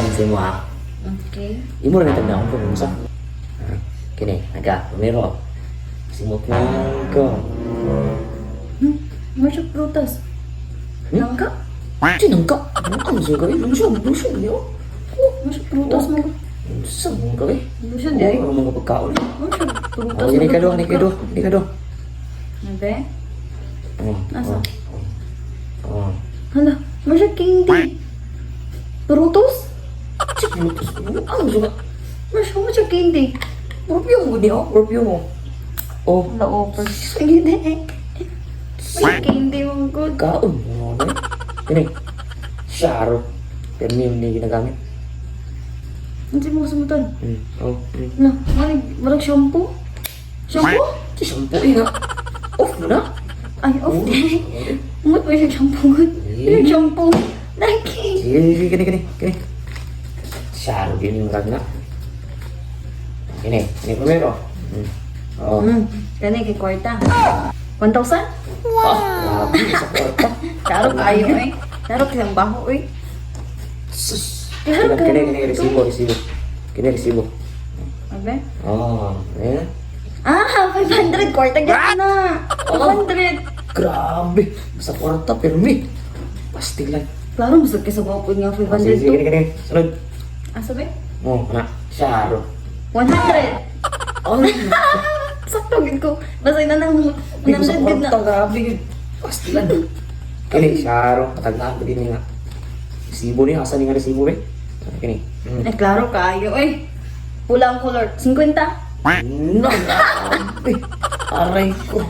lang sa imo ha. Okay. Imo lang tanda ko kung sa. Kini, naga, Romero. Simot na ko. Masya prutas. Nangka? Sinangka. Ano siya gawin? Lusog niyo. Masya prutas mo. Saan mo gawin? Masya di ay. Ano mga pagkaon? Masya prutas Oh, mo. ini ka do, ini ka do, ini ka do. Nabe? Oh, Nasa? oh. Hala, masya candy. Prutos? Lutos. Ano siya? Masya candy. Perfume mo niyo, perfume mo. Oh, Hala, offer. Sige na eh. Masya candy mong good. kaon mo na. Ini. Sharo. Perfume ni ginagamit. Ano siya mo sumutan? Oh. Hala, marag shampoo? Shampoo? Si shampoo nga. Off mo na. Ay, off din. Umot mo yung shampoo good. Yung shampoo. Lagi. Sige, kini. Sharo din yung rag na. Ini primero. Oh. Kani kay kwarta. 1,000? Grabe sa kwarta. Karo kayo eh. Karo kayong baho eh. Sus. Kaya Kini resibo. Kini resibo. Abe? Oh, eh. Ah, 500 kwarta gano'n na. 500. Grabe. Sa kwarta, permi. Pastilan. Klaro, masag kayo sa bawapod nga 500 Sige, to. kini. Sunod. Ah, sabi? Oh, na. Sharo. 100. Oh, Sakto gid ko. Basta na nang Hindi ko sa 100 gid na. kwarta, grabe yun. Pastilan. Kini, Sharo. Kataglaan ko din nga. Resibo niya, asan nga resibo eh? Kini. Eh, klaro kayo eh. Pula ang color. 50. No, grabe. Aray ko.